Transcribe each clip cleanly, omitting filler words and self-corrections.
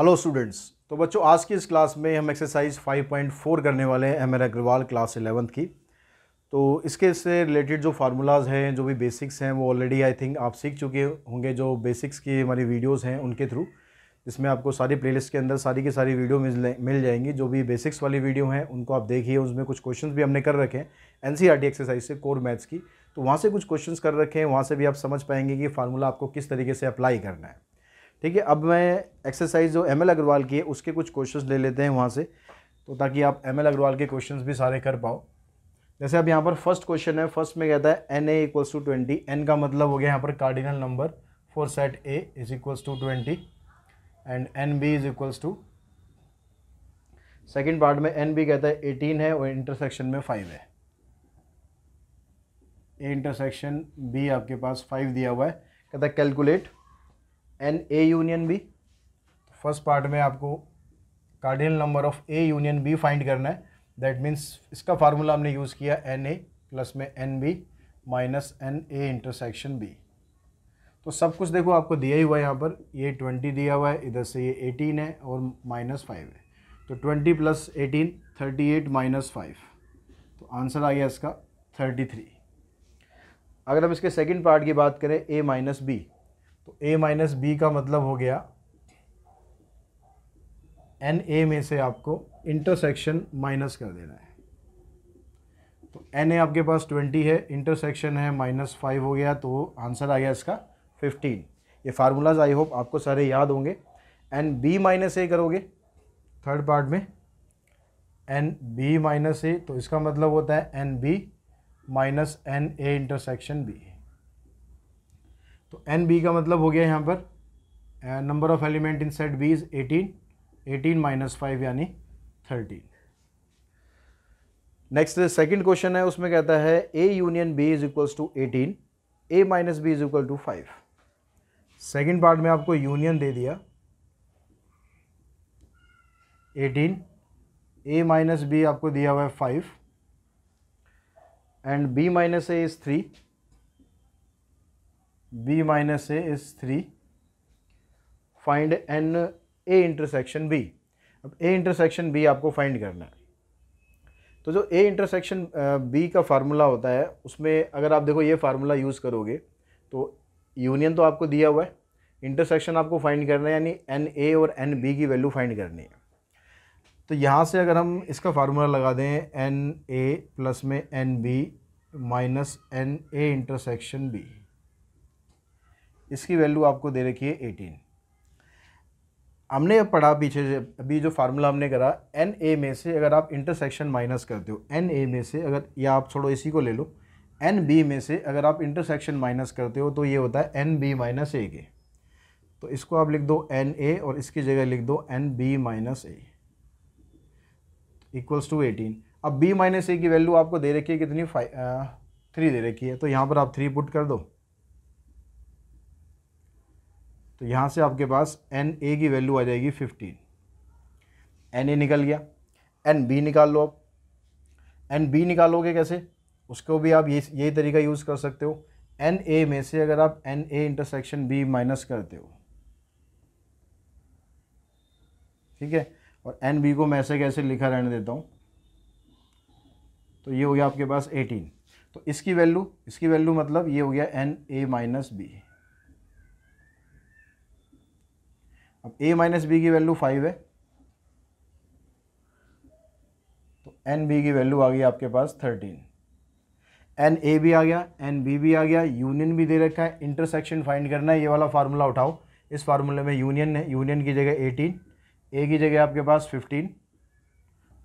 Hello students. तो बच्चों आज की इस क्लास में हम एक्सरसाइज 5.4 करने वाले हैं एमएल अग्रवाल क्लास 11th की। तो इसके से रिलेटेड जो फार्मूलाज हैं, जो भी बेसिक्स हैं, वो ऑलरेडी आई थिंक आप सीख चुके होंगे जो बेसिक्स की हमारी वीडियोस हैं उनके थ्रू, जिसमें आपको सारी प्लेलिस्ट के अंदर सारी की सारी वीडियो मिल जाएंगी। जो भी बेसिक्स वाली वीडियो हैं उनको आप देखिए, उसमें कुछ क्वेश्चंस भी हमने कर रखे हैं एनसीईआरटी एक्सरसाइज से, कोर मैथ्स की। तो वहाँ से कुछ क्वेश्चंस कर रखे हैं, वहाँ से भी आप समझ पाएंगे कि फार्मूला आपको किस तरीके से अप्लाई करना है। ठीक है, अब मैं एक्सरसाइज जो एमएल अग्रवाल की है उसके कुछ क्वेश्चंस ले लेते हैं वहाँ से, तो ताकि आप एमएल अग्रवाल के क्वेश्चंस भी सारे कर पाओ। जैसे अब यहाँ पर फर्स्ट क्वेश्चन है, फर्स्ट में कहता है N A equals to 20। N का मतलब हो गया यहाँ पर cardinal number for set A is equals to 20 and N B is equals to. Second part में एन बी कहता है 18 है और इंटरसेक्शन में 5 है। ए इंटरसेक्शन बी आपके पास 5 दिया हुआ है। कहता है calculate N A union B. First part में आपको cardinal number of A union B find करना है। दैट मीन्स इसका फार्मूला हमने यूज़ किया एन ए प्लस में N B minus N A intersection B. तो सब कुछ देखो आपको दिया ही हुआ है, यहाँ पर ये 20 दिया हुआ है, इधर से ये 18 है और माइनस 5 है। तो 20 प्लस 18 38 माइनस 5, तो आंसर आ गया इसका 33। अगर हम इसके सेकेंड पार्ट की बात करें ए माइनस बी, तो ए माइनस बी का मतलब हो गया एन ए में से आपको इंटरसेक्शन माइनस कर देना है। तो एन ए आपके पास 20 है, इंटरसेक्शन है माइनस 5 हो गया, तो आंसर आ गया इसका 15। ये फार्मूलाज आई होप आपको सारे याद होंगे। एन बी माइनस ए करोगे थर्ड पार्ट में, एन बी माइनस ए, तो इसका मतलब होता है N B minus N A intersection B. तो एन बी का मतलब हो गया यहाँ पर number of element in set B is 18 minus 5 यानी 13। नेक्स्ट सेकंड क्वेश्चन है, उसमें कहता है A union B is equals to 18, A minus B is equal to 5। Second part में आपको यूनियन दे दिया 18, ए माइनस बी आपको दिया हुआ है 5 and B minus A is 3, B minus A is 3। Find N A intersection B. अब A intersection B आपको find करना है। तो जो ए इंटरसेक्शन बी का फार्मूला होता है, उसमें अगर आप देखो ये फार्मूला यूज़ करोगे तो यूनियन तो आपको दिया हुआ है, इंटरसेक्शन आपको फाइंड करना है, यानी एन ए और एन बी की वैल्यू फाइंड करनी है। तो यहाँ से अगर हम इसका फार्मूला लगा दें एन ए प्लस में N B minus N A intersection B, इसकी वैल्यू आपको दे रखी है 18। हमने अब पढ़ा पीछे से, अभी जो फार्मूला हमने करा एन ए में से अगर आप इंटरसेक्शन माइनस करते हो, एन ए में से अगर, या आप छोड़ो इसी को ले लो, एन बी में से अगर आप इंटरसेक्शन माइनस करते हो तो ये होता है एन बी माइनस ए के। तो इसको आप लिख दो एन ए और इसकी जगह लिख दो N B minus A equals to 18। अब बी माइनस ए की वैल्यू आपको दे रखी है कितनी, 3 दे रखी है, तो यहाँ पर आप 3 पुट कर दो। तो यहाँ से आपके पास एन ए की वैल्यू आ जाएगी 15। एन ए निकल गया, एन बी निकाल लो। अब एन बी निकालोगे कैसे, उसको भी आप यही तरीका यूज़ कर सकते हो। एन ए में से अगर आप N A intersection B minus करते हो, ठीक है, और एन बी को मैं ऐसे कैसे लिखा रहने देता हूँ, तो ये हो गया आपके पास 18। तो इसकी वैल्यू मतलब ये हो गया एन ए माइनस बी। अब a माइनस बी की वैल्यू 5 है, तो एन बी की वैल्यू आ गई आपके पास 13। एन ए भी आ गया, एन बी भी आ गया, यूनियन भी दे रखा है, इंटरसेक्शन फाइंड करना है। ये वाला फार्मूला उठाओ, इस फार्मूले में यूनियन है, यूनियन की जगह 18, ए की जगह आपके पास 15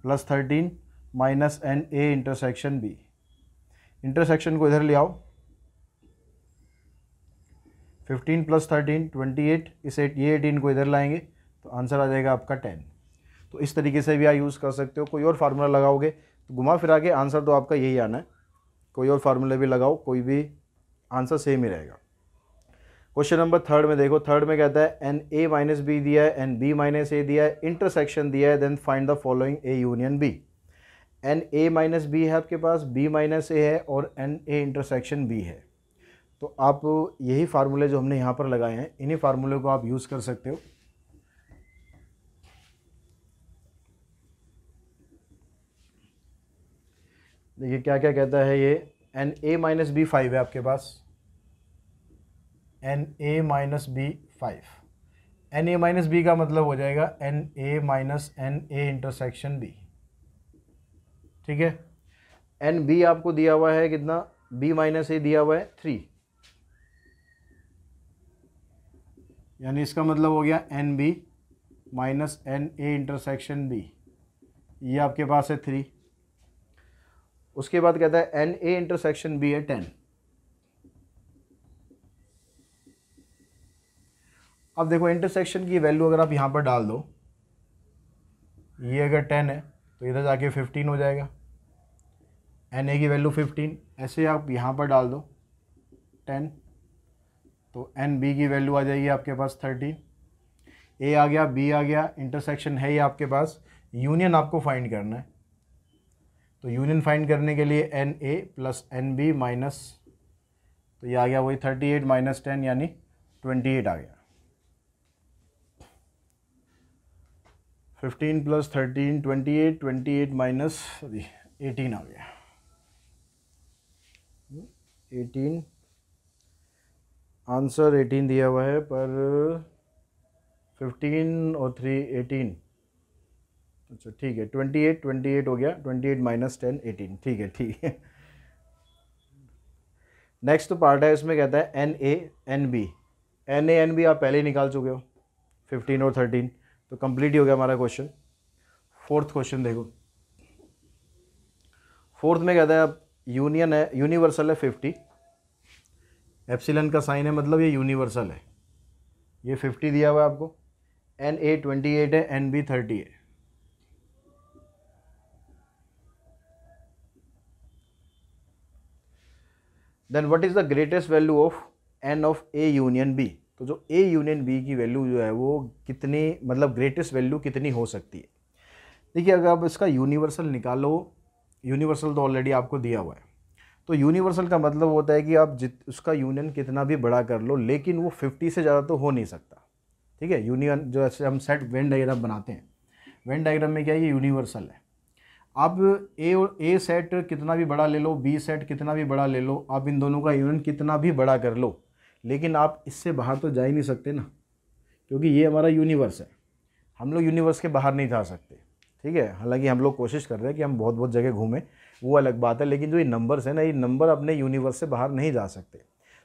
plus 13 minus N A intersection B. Intersection को इधर ले आओ, 15 प्लस 13 28, ये 18 को इधर लाएंगे तो आंसर आ जाएगा आपका 10। तो इस तरीके से भी आप यूज़ कर सकते हो। कोई और फार्मूला लगाओगे तो घुमा फिरा के आंसर तो आपका यही आना है। कोई और फार्मूला भी लगाओ, कोई भी आंसर सेम ही रहेगा। क्वेश्चन नंबर थर्ड में देखो, थर्ड में कहता है एन ए माइनस बी दिया है, एन बी माइनस ए दिया है, इंटरसेक्शन दिया है, then find the following A union B. N A minus B है आपके पास, बी माइनस ए है और एन ए इंटरसेक्शन बी है। तो आप यही फार्मूले जो हमने यहाँ पर लगाए हैं, इन्हीं फार्मूले को आप यूज़ कर सकते हो। देखिए क्या क्या कहता है ये, एन ए माइनस बी 5 है आपके पास, n A minus B 5। N A minus B का मतलब हो जाएगा N A minus N A intersection B, ठीक है। एन बी आपको दिया हुआ है कितना, बी माइनस ए दिया हुआ है 3, यानी इसका मतलब हो गया N B minus N A intersection B, ये आपके पास है 3। उसके बाद कहता है एन ए इंटरसेक्शन बी है 10। अब देखो इंटरसेक्शन की वैल्यू अगर आप यहाँ पर डाल दो, ये अगर 10 है तो इधर जाके 15 हो जाएगा, एन ए की वैल्यू 15, ऐसे आप यहाँ पर डाल दो 10, तो एन बी की वैल्यू आ जाएगी आपके पास 13। ए आ गया, बी आ गया, इंटरसेक्शन है ये आपके पास, यूनियन आपको फाइंड करना है। तो यूनियन फाइंड करने के लिए N A plus N B minus, तो ये आ गया वही 38 माइनस 10 यानी 28 आ गया। 15 प्लस 13 28, 28 माइनस 18 आ गया, 18 आंसर 18 दिया हुआ है, पर 15 और 3 18, अच्छा ठीक है 28 हो गया, 28 माइनस 10 18, ठीक है ठीक है। नेक्स्ट पार्ट है, इसमें कहता है N A N B, N A N B आप पहले ही निकाल चुके हो 15 और 13, तो कंप्लीट ही हो गया हमारा क्वेश्चन। फोर्थ क्वेश्चन देखो, फोर्थ में कहता है अब यूनियन है, यूनिवर्सल है 50, एप्सिलन का साइन है मतलब ये यूनिवर्सल है, ये 50 दिया हुआ है आपको, एन ए 28 है, एन बी 30 है। Then what is the greatest value of N of A union B, तो जो ए यूनियन बी की वैल्यू जो है वो कितनी, मतलब ग्रेटेस्ट वैल्यू कितनी हो सकती है। देखिए अगर आप इसका यूनिवर्सल निकालो, यूनिवर्सल तो ऑलरेडी आपको दिया हुआ है, तो यूनिवर्सल का मतलब होता है कि आप उसका यूनियन कितना भी बड़ा कर लो, लेकिन वो 50 से ज़्यादा तो हो नहीं सकता, ठीक है। यूनियन जो ऐसे हम सेट वेन डायग्राम बनाते हैं, वेन डायग्राम में क्या है, ये यूनिवर्सल है। आप ए सेट कितना भी बड़ा ले लो, बी सेट कितना भी बड़ा ले लो, आप इन दोनों का यूनियन कितना भी बड़ा कर लो, लेकिन आप इससे बाहर तो जा ही नहीं सकते ना, क्योंकि ये हमारा यूनिवर्स है, हम लोग यूनिवर्स के बाहर नहीं जा सकते, ठीक है। हालांकि हम लोग कोशिश कर रहे हैं कि हम बहुत बहुत जगह घूमें, वो अलग बात है, लेकिन जो ये नंबर्स है ना, ये नंबर अपने यूनिवर्स से बाहर नहीं जा सकते।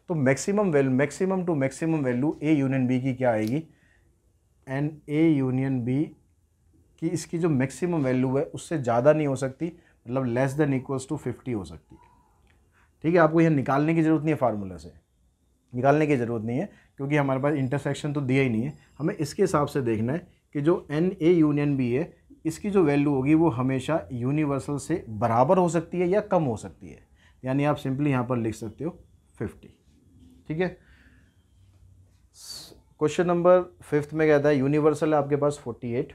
तो maximum value, maximum to maximum value A union B की क्या आएगी, एन ए यूनियन बी की इसकी जो मैक्सिमम वैल्यू है उससे ज़्यादा नहीं हो सकती, मतलब लेस देन इक्वल्स टू 50 हो सकती है, ठीक है। आपको यह निकालने की ज़रूरत नहीं है, फार्मूला से निकालने की ज़रूरत नहीं है, क्योंकि हमारे पास इंटरसेक्शन तो दिया ही नहीं है। हमें इसके हिसाब से देखना है कि जो एन ए यूनियन बी है, इसकी जो वैल्यू होगी वो हमेशा यूनिवर्सल से बराबर हो सकती है या कम हो सकती है, यानी आप सिंपली यहाँ पर लिख सकते हो 50, ठीक है। क्वेश्चन नंबर 5 में कहता है यूनिवर्सल है आपके पास 48,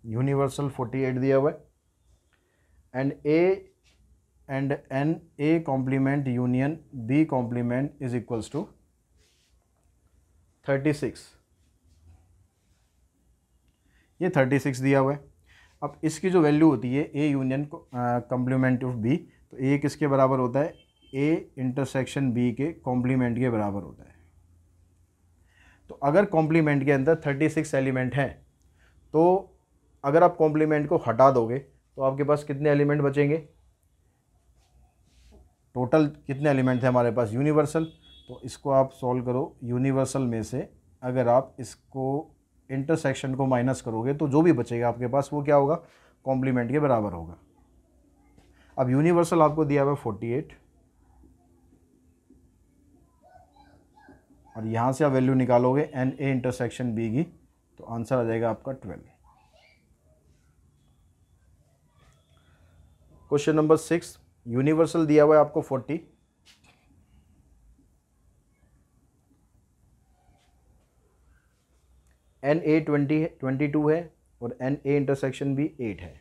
यूनिवर्सल 48 दिया हुआ है, and N A complement union B complement is equals to 36, ये 36 दिया हुआ है। अब इसकी जो वैल्यू होती है A union complement of B, तो ए किसके बराबर होता है, ए इंटरसेक्शन बी के कॉम्प्लीमेंट के बराबर होता है। तो अगर कॉम्प्लीमेंट के अंदर 36 एलिमेंट हैं, तो अगर आप कॉम्प्लीमेंट को हटा दोगे तो आपके पास कितने एलिमेंट बचेंगे, टोटल कितने एलिमेंट थे हमारे पास यूनिवर्सल, तो इसको आप सॉल्व करो, यूनिवर्सल में से अगर आप इसको इंटरसेक्शन को माइनस करोगे तो जो भी बचेगा आपके पास वो क्या होगा, कॉम्प्लीमेंट के बराबर होगा। अब यूनिवर्सल आपको दिया हुआ 48, और यहाँ से आप वैल्यू निकालोगे एन ए इंटरसेक्शन बी की, तो आंसर आ जाएगा आपका 12। क्वेश्चन नंबर 6, यूनिवर्सल दिया हुआ है आपको 40, एन ए 22 है, और एन ए इंटरसेक्शन बी 8 है,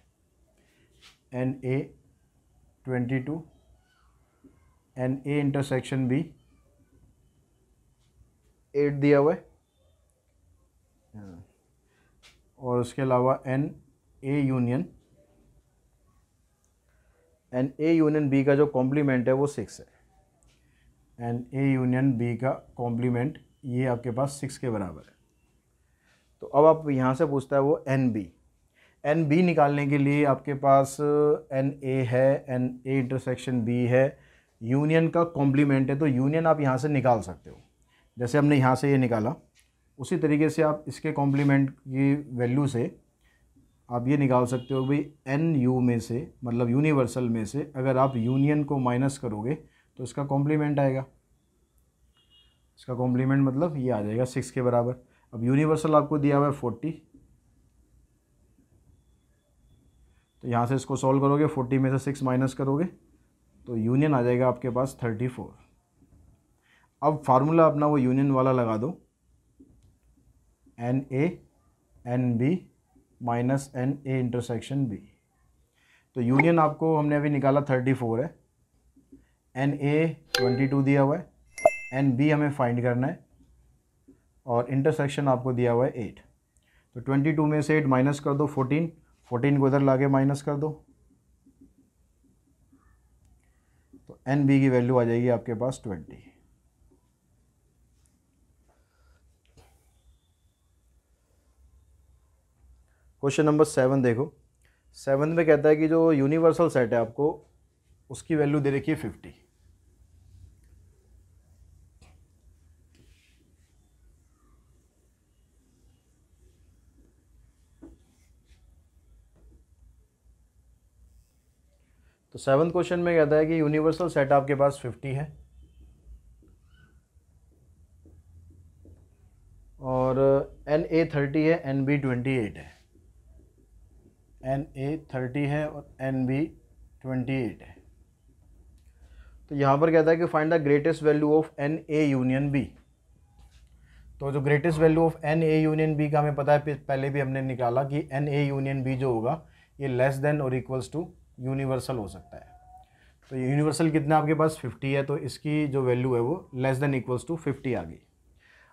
N A 22, N A intersection B 8 दिया हुआ है, और उसके अलावा N A union and A union B का जो कॉम्प्लीमेंट है वो 6 है, एंड ए यूनियन बी का कॉम्प्लीमेंट ये आपके पास 6 के बराबर है। तो अब आप यहाँ से पूछता है वो एन बी निकालने के लिए आपके पास एन ए है, एन ए इंटरसेक्शन बी है, यूनियन का कॉम्प्लीमेंट है, तो यूनियन आप यहाँ से निकाल सकते हो। जैसे हमने यहाँ से ये निकाला उसी तरीके से आप इसके कॉम्प्लीमेंट की वैल्यू से आप ये निकाल सकते हो भाई एन यू में से, मतलब यूनिवर्सल में से अगर आप यूनियन को माइनस करोगे तो इसका कॉम्प्लीमेंट आएगा। इसका कॉम्प्लीमेंट मतलब ये आ जाएगा 6 के बराबर। अब यूनिवर्सल आपको दिया हुआ है 40, तो यहाँ से इसको सॉल्व करोगे, 40 में से 6 माइनस करोगे तो यूनियन आ जाएगा आपके पास 34। अब फार्मूला अपना वो यूनियन वाला लगा दो, N A N B minus N A intersection B. तो यूनियन आपको हमने अभी निकाला 34 है, एन ए 22 दिया हुआ है, एन बी हमें फाइंड करना है और इंटरसेक्शन आपको दिया हुआ है 8। तो 22 में से 8 माइनस कर दो 14, 14 को इधर लाके माइनस कर दो, तो एन बी की वैल्यू आ जाएगी आपके पास 20। क्वेश्चन नंबर 7 देखो, 7 में कहता है कि जो यूनिवर्सल सेट है आपको उसकी वैल्यू दे रखी है 50। तो 7th क्वेश्चन में कहता है कि यूनिवर्सल सेट आपके पास 50 है और एन ए 30 है, एन बी 28 है, एन ए 30 है और एन बी 28 है। तो यहाँ पर कहता है कि find the greatest value of N A union B. तो जो greatest value of N A union B का हमें पता है, पहले भी हमने निकाला कि एन ए यूनियन बी जो होगा ये लेस देन और इक्वल्स टू यूनिवर्सल हो सकता है। तो यूनिवर्सल कितना आपके पास 50 है, तो इसकी जो वैल्यू है वो लेस देन इक्वल्स टू 50 आ गई।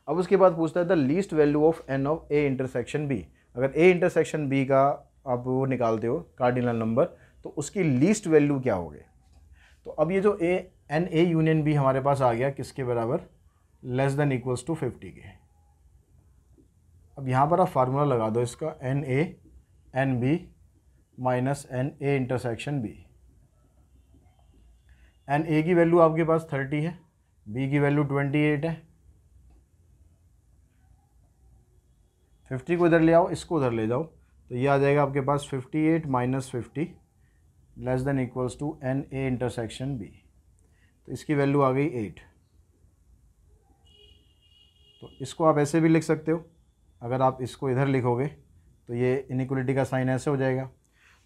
अब उसके बाद पूछता है the least value of N of A intersection B. अगर ए इंटरसेक्शन बी का आप वो निकालते हो कार्डिनल नंबर, तो उसकी लीस्ट वैल्यू क्या होगी। तो अब ये जो एन ए यूनियन बी हमारे पास आ गया किसके बराबर, लेस देन इक्वल्स टू 50 के। अब यहाँ पर आप फार्मूला लगा दो इसका, N A N B minus N A intersection B. N A की वैल्यू आपके पास 30 है, बी की वैल्यू 28 है, 50 को इधर ले आओ, इसको उधर ले जाओ, तो ये आ जाएगा आपके पास 58 minus 50 less than equals to N A intersection B. तो इसकी वैल्यू आ गई 8। तो इसको आप ऐसे भी लिख सकते हो, अगर आप इसको इधर लिखोगे तो ये इनइक्वलिटी का साइन ऐसे हो जाएगा।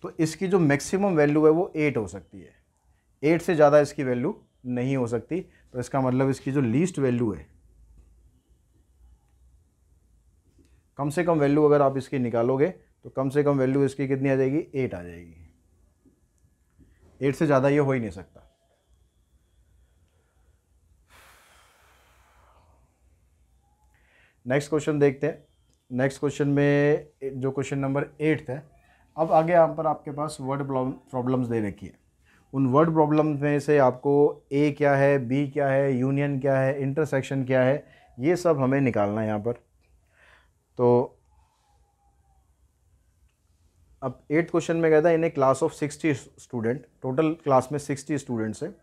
तो इसकी जो मैक्सिमम वैल्यू है वो 8 हो सकती है, 8 से ज़्यादा इसकी वैल्यू नहीं हो सकती। तो इसका मतलब इसकी जो लीस्ट वैल्यू है, कम से कम वैल्यू अगर आप इसकी निकालोगे तो कम से कम वैल्यू इसकी कितनी आ जाएगी, 8 आ जाएगी। 8 से ज़्यादा ये हो ही नहीं सकता। नेक्स्ट क्वेश्चन देखते हैं। नेक्स्ट क्वेश्चन में जो क्वेश्चन नंबर 8 है, अब आगे यहाँ पर आपके पास वर्ड प्रॉब्लम्स दे रखी है। उन वर्ड प्रॉब्लम्स में से आपको ए क्या है, बी क्या है, यूनियन क्या है, इंटरसेक्शन क्या है, ये सब हमें निकालना है यहाँ पर। तो अब 8th क्वेश्चन में कहता है in a class of 60 student, total class में 60 स्टूडेंट्स हैं,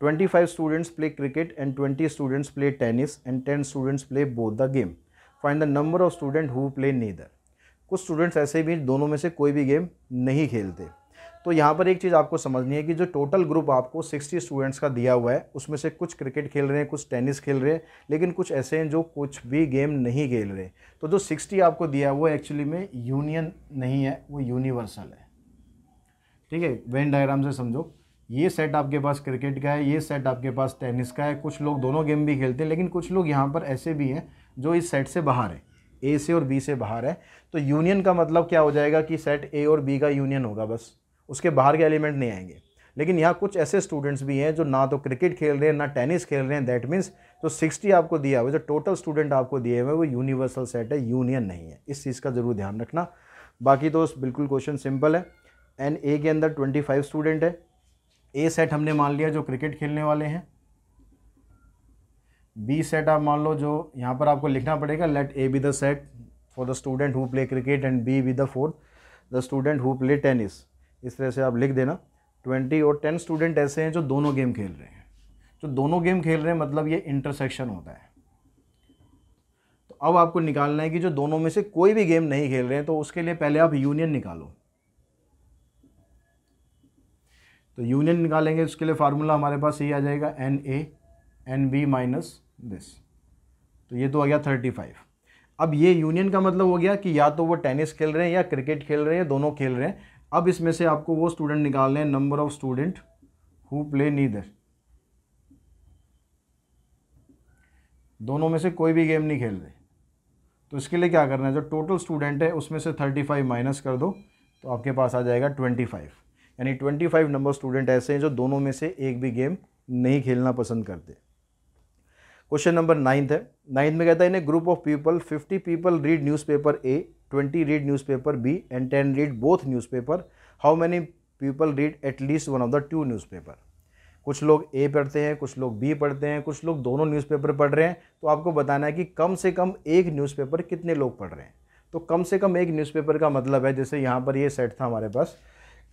25 students play cricket and 20 students play tennis and 10 students play both the game, find the number of student who play neither. कुछ students ऐसे भी दोनों में से कोई भी गेम नहीं खेलते। तो यहाँ पर एक चीज़ आपको समझनी है कि जो टोटल ग्रुप आपको 60 स्टूडेंट्स का दिया हुआ है उसमें से कुछ क्रिकेट खेल रहे हैं, कुछ टेनिस खेल रहे हैं, लेकिन कुछ ऐसे हैं जो कुछ भी गेम नहीं खेल रहे। तो जो 60 आपको दिया वो एक्चुअली में यूनियन नहीं है, वो यूनिवर्सल है। ठीक है, वेन डायग्राम से समझो, ये सेट आपके पास क्रिकेट का है, ये सेट आपके पास टेनिस का है, कुछ लोग दोनों गेम भी खेलते हैं, लेकिन कुछ लोग यहाँ पर ऐसे भी हैं जो इस सेट से बाहर है, ए से और बी से बाहर है। तो यूनियन का मतलब क्या हो जाएगा कि सेट ए और बी का यूनियन होगा, बस उसके बाहर के एलिमेंट नहीं आएंगे। लेकिन यहाँ कुछ ऐसे स्टूडेंट्स भी हैं जो ना तो क्रिकेट खेल रहे हैं ना टेनिस खेल रहे हैं, दैट मीन्स जो 60 आपको दिया हुआ है, जो टोटल स्टूडेंट आपको दिए हुए वो यूनिवर्सल सेट है, यूनियन नहीं है। इस चीज़ का ज़रूर ध्यान रखना। बाकी तो बिल्कुल क्वेश्चन सिंपल है। एन ए के अंदर 25 स्टूडेंट है। ए सेट हमने मान लिया जो क्रिकेट खेलने वाले हैं। बी सेट आप मान लो, जो यहाँ पर आपको लिखना पड़ेगा, let A be the set for the student who play cricket and B be the for the student who play tennis. इस तरह से आप लिख देना। 20 और 10 स्टूडेंट ऐसे हैं जो दोनों गेम खेल रहे हैं। जो दोनों गेम खेल रहे हैं मतलब ये इंटरसेक्शन होता है। तो अब आपको निकालना है कि जो दोनों में से कोई भी गेम नहीं खेल रहे हैं, तो उसके लिए पहले आप यूनियन निकालो। तो यूनियन निकालेंगे, उसके लिए फार्मूला हमारे पास ये आ जाएगा, N A N B minus this. तो ये तो आ गया 35। अब ये यूनियन का मतलब हो गया कि या तो वो टेनिस खेल रहे हैं या क्रिकेट खेल रहे हैं, दोनों खेल रहे हैं। अब इसमें से आपको वो स्टूडेंट निकालने हैं, number of student who play neither. दोनों में से कोई भी गेम नहीं खेल रहे। तो इसके लिए क्या करना है, जो टोटल स्टूडेंट है उसमें से 35 माइनस कर दो, तो आपके पास आ जाएगा 25। यानी 25 नंबर स्टूडेंट ऐसे हैं जो दोनों में से एक भी गेम नहीं खेलना पसंद करते। क्वेश्चन नंबर 9 है। 9 में कहता है, in a group of people 50 people read newspaper A, 20 read newspaper B and 10 read both newspaper. How many people read at least one of the two newspaper. कुछ लोग ए पढ़ते हैं, कुछ लोग बी पढ़ते हैं, कुछ लोग दोनों न्यूज़पेपर पढ़ रहे हैं। तो आपको बताना है कि कम से कम एक न्यूज़पेपर कितने लोग पढ़ रहे हैं। तो कम से कम एक न्यूज़पेपर का मतलब है, जैसे यहाँ पर ये सेट था हमारे पास,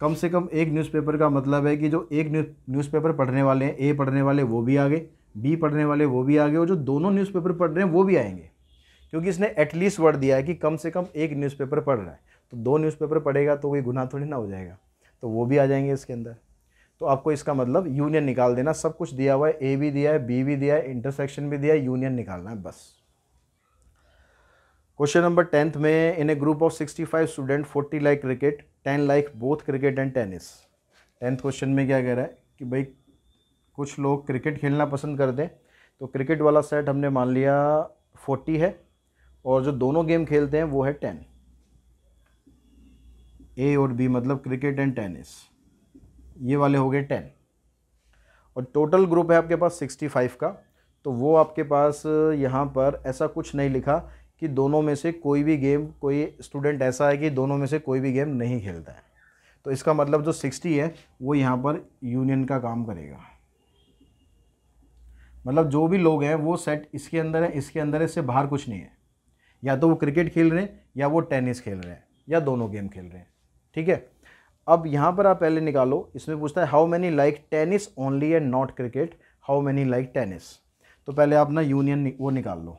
कम से कम एक न्यूज़पेपर का मतलब है कि जो एक न्यूज़पेपर पढ़ने वाले हैं, ए पढ़ने वाले वो भी आ गए, बी पढ़ने वाले वो भी आ गए, और जो दोनों न्यूज़पेपर पढ़ रहे हैं वो भी आएंगे, क्योंकि इसने एटलीस्ट वर्ड दिया है कि कम से कम एक न्यूज़पेपर पढ़ रहा है। तो 2 न्यूज़पेपर पढ़ेगा तो कोई गुनाह थोड़ी ना हो जाएगा, तो वो भी आ जाएंगे इसके अंदर। तो आपको इसका मतलब यूनियन निकाल देना। सब कुछ दिया हुआ है, ए भी दिया है, बी भी दिया है, इंटरसेक्शन भी दिया है, यूनियन निकालना है बस। क्वेश्चन नंबर 10 में, in a group of 65 student 40 like cricket, 10 like both cricket and tennis. 10th question में क्या कह रहा है कि भाई कुछ लोग क्रिकेट खेलना पसंद करते हैं। तो क्रिकेट वाला सेट हमने मान लिया 40 है, और जो दोनों गेम खेलते हैं वो है 10। ए और बी मतलब क्रिकेट एंड टेनिस, ये वाले हो गए 10। और टोटल ग्रुप है आपके पास 65 का। तो वो आपके पास यहाँ पर ऐसा कुछ नहीं लिखा कि दोनों में से कोई भी गेम, कोई स्टूडेंट ऐसा है कि दोनों में से कोई भी गेम नहीं खेलता है। तो इसका मतलब जो 60 है वो यहाँ पर यूनियन का काम करेगा। मतलब जो भी लोग हैं वो सेट इसके अंदर है, इसके अंदर है, इससे बाहर कुछ नहीं है। या तो वो क्रिकेट खेल रहे हैं या वो टेनिस खेल रहे हैं या दोनों गेम खेल रहे हैं। ठीक है। अब यहाँ पर आप पहले निकालो, इसमें पूछता है how many like tennis only and not cricket, how many like tennis. तो पहले आप ना यूनियन वो निकाल लो,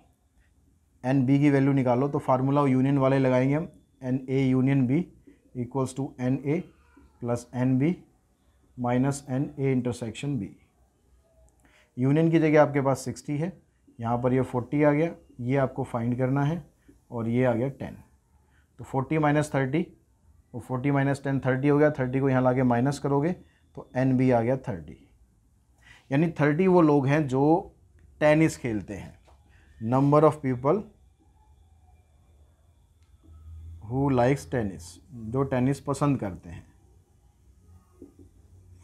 एन बी की वैल्यू निकालो। तो फार्मूला यूनियन वाले लगाएंगे हम, N A union B equals to N A plus N B minus N A intersection B. Union की जगह आपके पास 60 है, यहाँ पर ये 40 आ गया, ये आपको फाइंड करना है, और ये आ गया 10। तो 40 माइनस 30, तो 40 माइनस 10 30 हो गया। 30 को यहाँ ला के माइनस करोगे तो एन बी आ गया 30। यानी 30 वो लोग हैं जो टेनिस खेलते हैं। Number of people who likes tennis, जो टेनिस पसंद करते हैं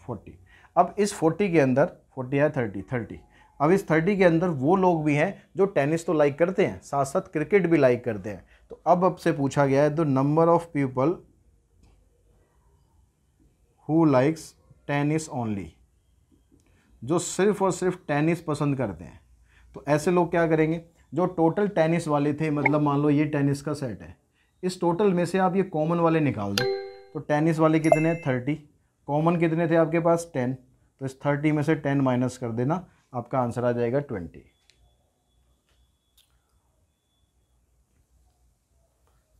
40। अब इस 40 के अंदर 40 है 30, अब इस 30 के अंदर वो लोग भी हैं जो टेनिस तो लाइक करते हैं, साथ साथ क्रिकेट भी लाइक करते हैं। तो अब से पूछा गया है the number of people who likes tennis only, जो सिर्फ और सिर्फ टेनिस पसंद करते हैं। तो ऐसे लोग क्या करेंगे, जो टोटल टेनिस वाले थे, मतलब मान लो ये टेनिस का सेट है, इस टोटल में से आप ये कॉमन वाले निकाल दो। तो टेनिस वाले कितने हैं 30, कॉमन कितने थे आपके पास 10, तो इस 30 में से 10 माइनस कर देना, आपका आंसर आ जाएगा 20।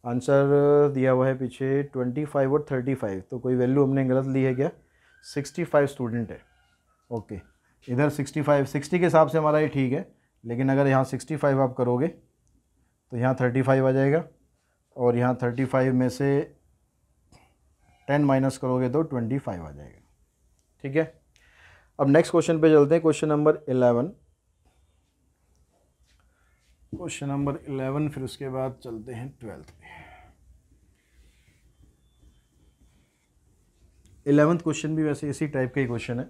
आंसर दिया हुआ है पीछे 25 और 35, तो कोई वैल्यू हमने गलत ली है क्या, 65 स्टूडेंट है। ओके, इधर 65 60 के हिसाब से हमारा ये ठीक है, लेकिन अगर यहाँ 65 आप करोगे तो यहाँ 35 आ जाएगा, और यहाँ 35 में से 10 माइनस करोगे तो 25 आ जाएगा। ठीक है। अब नेक्स्ट क्वेश्चन पे चलते हैं, क्वेश्चन नंबर 11। क्वेश्चन नंबर 11, फिर उसके बाद चलते हैं 12th पे। 11th क्वेश्चन भी वैसे इसी टाइप का ही क्वेश्चन है।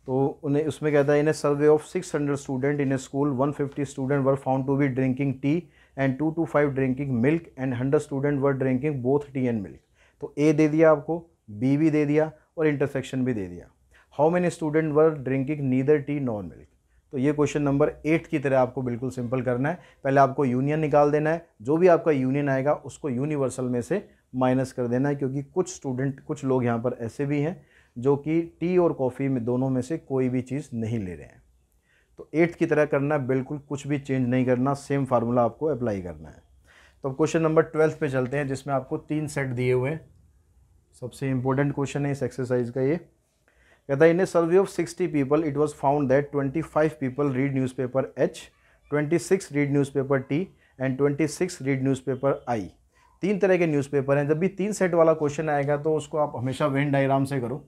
तो उन्हें उसमें कहता है, in a survey of 600 student in a school 150 student were found to be drinking tea and 2 to 5 drinking milk and 100 student were drinking both tea and milk. तो ए दे दिया आपको, बी भी दे दिया और इंटरसेक्शन भी दे दिया। How many student were drinking neither T nor milk. तो ये क्वेश्चन नंबर 8 की तरह आपको बिल्कुल सिंपल करना है। पहले आपको यूनियन निकाल देना है, जो भी आपका यूनियन आएगा उसको यूनिवर्सल में से माइनस कर देना है, क्योंकि कुछ लोग यहाँ पर ऐसे भी हैं जो कि टी और कॉफ़ी में दोनों में से कोई भी चीज़ नहीं ले रहे हैं। तो 8 की तरह करना है, बिल्कुल कुछ भी चेंज नहीं करना, सेम फार्मूला आपको अप्लाई करना है। तो अब क्वेश्चन नंबर 12 पे चलते हैं, जिसमें आपको 3 सेट दिए हुए हैं। सबसे इंपॉर्टेंट क्वेश्चन है इस एक्सरसाइज का ये। कहता है in a survey of 60 people it was found that 25 people read newspaper H, 26 read newspaper T and 26 read newspaper I. 3 तरह के न्यूज़पेपर हैं। जब भी 3 सेट वाला क्वेश्चन आएगा तो उसको आप हमेशा वेन डायग्राम से करो।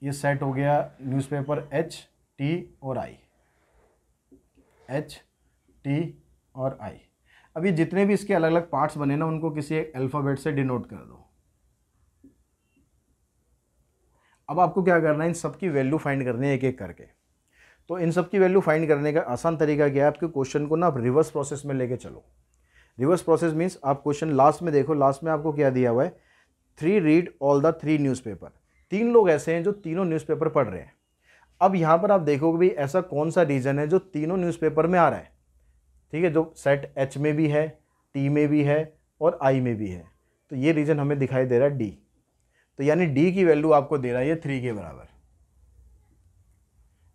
ये सेट हो गया न्यूज़पेपर एच, टी और आई, एच, टी और आई। अब ये जितने भी इसके अलग अलग पार्ट्स बने ना, उनको किसी एक अल्फ़ाबेट से डिनोट कर दो। अब आपको क्या करना है, इन सब की वैल्यू फाइंड करनी है एक एक करके। तो इन सब की वैल्यू फाइंड करने का आसान तरीका क्या है, आपके क्वेश्चन को ना आप रिवर्स प्रोसेस में लेके चलो। रिवर्स प्रोसेस मीन्स आप क्वेश्चन लास्ट में देखो, लास्ट में आपको क्या दिया हुआ है, 3 रीड ऑल द 3 न्यूज़पेपर। 3 लोग ऐसे हैं जो तीनों न्यूज़पेपर पढ़ रहे हैं। अब यहाँ पर आप देखोगे भी ऐसा कौन सा रीजन है जो तीनों न्यूज़पेपर में आ रहा है। ठीक है, जो सेट एच में भी है, टी में भी है और आई में भी है। तो ये रीजन हमें दिखाई दे रहा है डी। तो यानी डी की वैल्यू आपको दे रहा है ये 3 के बराबर।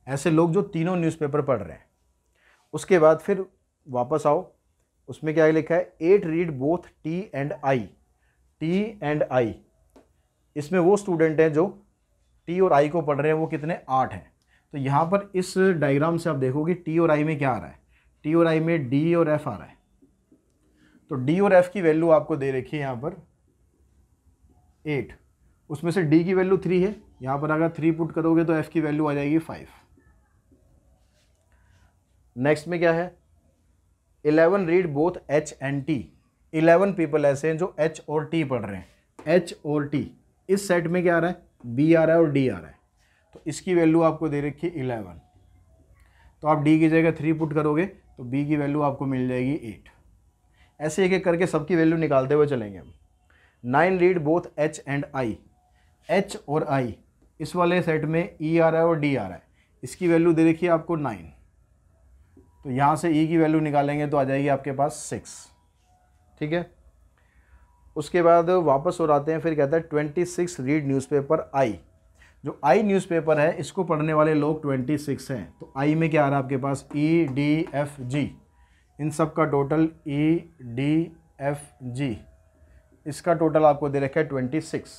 ऐसे लोग जो तीनों न्यूज़पेपर पढ़ रहे हैं। उसके बाद फिर वापस आओ, उसमें क्या लिखा है, 8 read both tea and I. T and I, इसमें वो स्टूडेंट हैं जो टी और आई को पढ़ रहे हैं, वो कितने, 8 हैं। तो यहाँ पर इस डायग्राम से आप देखोगे टी और आई में क्या आ रहा है, टी और आई में डी और एफ आ रहा है। तो डी और एफ की वैल्यू आपको दे रखी है यहाँ पर 8, उसमें से डी की वैल्यू 3 है। यहाँ पर अगर 3 पुट करोगे तो एफ की वैल्यू आ जाएगी 5। नेक्स्ट में क्या है, 11 read both H and T. 11 people ऐसे हैं जो एच और टी पढ़ रहे हैं। एच और टी, इस सेट में क्या आ रहा है, बी आ रहा है और डी आ रहा है। तो इसकी वैल्यू आपको दे रखी है 11। तो आप डी की जगह 3 पुट करोगे तो बी की वैल्यू आपको मिल जाएगी 8। ऐसे एक एक करके सबकी वैल्यू निकालते हुए चलेंगे हम। 9 read both H and I. H और आई, इस वाले सेट में ई आ रहा है और डी आ रहा है। इसकी वैल्यू दे रखी है आपको 9। तो यहाँ से ई की वैल्यू निकालेंगे तो आ जाएगी आपके पास 6। ठीक है, उसके बाद वापस हो आते हैं। फिर कहता है 26 रीड न्यूज़पेपर आई। जो आई न्यूज़पेपर है इसको पढ़ने वाले लोग 26 हैं। तो आई में क्या आ रहा है आपके पास, ई डी एफ जी, इन सब का total E D F G, इसका टोटल आपको दे रखा है 26।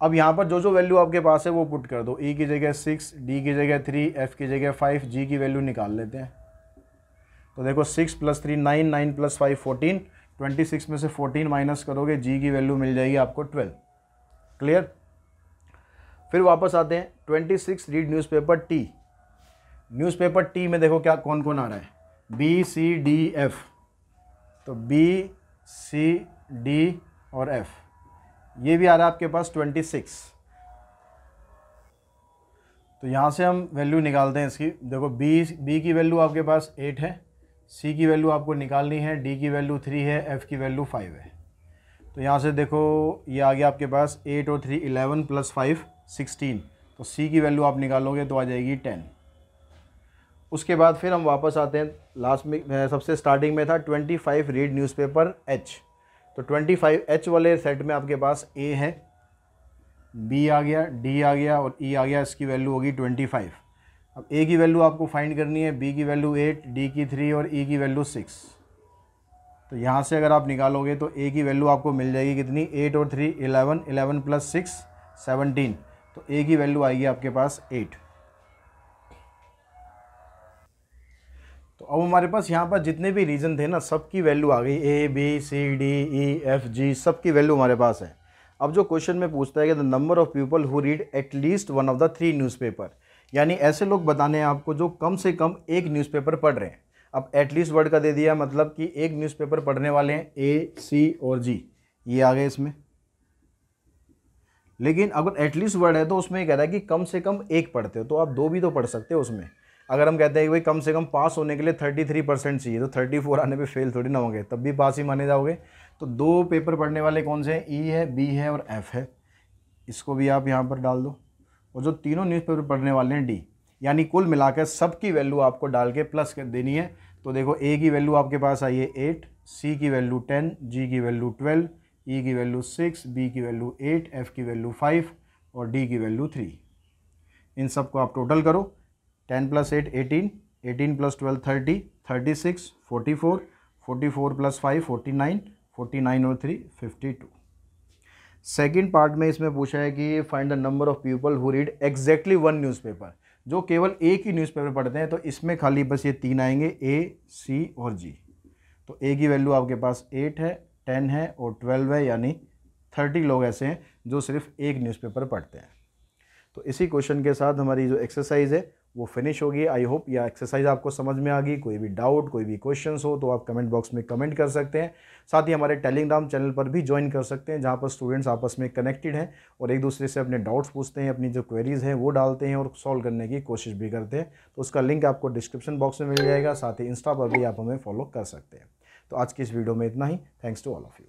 अब यहाँ पर जो जो वैल्यू आपके पास है वो पुट कर दो। ई की जगह 6, डी की जगह 3, एफ की जगह 5, जी की वैल्यू निकाल लेते हैं। तो देखो 6 + 3 9, 9 + 5 14, 26 में से 14 माइनस करोगे, जी की वैल्यू मिल जाएगी आपको 12। क्लियर। फिर वापस आते हैं, 26 read newspaper T. Newspaper T में देखो क्या कौन कौन आ रहा है, बी सी डी एफ। तो बी सी डी और एफ, ये भी आ रहा है आपके पास 26। तो यहाँ से हम वैल्यू निकालते हैं इसकी। देखो बी की वैल्यू आपके पास 8 है, सी की वैल्यू आपको निकालनी है, डी की वैल्यू 3 है, एफ की वैल्यू 5 है। तो यहाँ से देखो ये आ गया आपके पास 8 और 3 11 + 5 16। तो सी की वैल्यू आप निकालोगे तो आ जाएगी 10। उसके बाद फिर हम वापस आते हैं, लास्ट में सबसे स्टार्टिंग में था 25 रीड न्यूज़पेपर एच। तो 25 एच वाले सेट में आपके पास ए है, बी आ गया, डी आ गया और ई आ गया। इसकी वैल्यू होगी 25। अब ए की वैल्यू आपको फाइंड करनी है, बी की वैल्यू 8, डी की 3 और ई की वैल्यू 6। तो यहाँ से अगर आप निकालोगे तो ए की वैल्यू आपको मिल जाएगी कितनी, 8 और 3 11, 11 + 6 17। तो ए की वैल्यू आएगी आपके पास 8। तो अब हमारे पास यहाँ पर जितने भी रीजन थे ना, सबकी वैल्यू आ गई, A B C D E F G, सबकी वैल्यू हमारे पास है। अब जो क्वेश्चन में पूछता है कि the number of people who read at least one of the 3 newspaper, यानी ऐसे लोग बताने हैं आपको जो कम से कम एक न्यूज़पेपर पढ़ रहे हैं। अब एटलीस्ट वर्ड का दे दिया, मतलब कि एक न्यूज़पेपर पढ़ने वाले हैं ए सी और जी, ये आ गए इसमें। लेकिन अगर एटलीस्ट वर्ड है तो उसमें कह रहा है कि कम से कम एक पढ़ते हो, तो आप 2 भी तो पढ़ सकते हो उसमें। अगर हम कहते हैं कि भाई कम से कम पास होने के लिए 33% चाहिए, तो 34 आने पे फेल थोड़ी ना होंगे, तब भी पास ही माने जाओगे। तो 2 पेपर पढ़ने वाले कौन से हैं, ई है, बी है और एफ है, इसको भी आप यहाँ पर डाल दो। और जो तीनों न्यूज़पेपर पढ़ने वाले हैं डी, यानी कुल मिलाकर सबकी वैल्यू आपको डाल के प्लस कर देनी है। तो देखो ए की वैल्यू आपके पास आई है 8, सी की वैल्यू 10, जी की वैल्यू 12, ई की वैल्यू 6, बी की वैल्यू 8, एफ की वैल्यू 5 और डी की वैल्यू 3। इन सब को आप टोटल करो, 10 + 8 18, 18 + 12 30, 36, 44, 44 + 5 49, 49 और 3 52। सेकेंड पार्ट में इसमें पूछा है कि find the number of people who read exactly 1 newspaper, जो केवल एक ही न्यूज़पेपर पढ़ते हैं। तो इसमें खाली बस ये 3 आएंगे, ए, सी और जी। तो ए की वैल्यू आपके पास 8 है, 10 है और 12 है, यानी 30 लोग ऐसे हैं जो सिर्फ एक न्यूज़पेपर पढ़ते हैं। तो इसी क्वेश्चन के साथ हमारी जो एक्सरसाइज है वो फिनिश होगी। आई होप यह एक्सरसाइज आपको समझ में आ गई। कोई भी डाउट, कोई भी क्वेश्चंस हो तो आप कमेंट बॉक्स में कमेंट कर सकते हैं। साथ ही हमारे टेलीग्राम चैनल पर भी ज्वाइन कर सकते हैं, जहां पर स्टूडेंट्स आपस में कनेक्टेड हैं और एक दूसरे से अपने डाउट्स पूछते हैं, अपनी जो क्वेरीज हैं वो डालते हैं और सॉल्व करने की कोशिश भी करते हैं। तो उसका लिंक आपको डिस्क्रिप्शन बॉक्स में मिल जाएगा। साथ ही इंस्टा पर भी आप हमें फॉलो कर सकते हैं। तो आज की इस वीडियो में इतना ही। Thanks to all of you.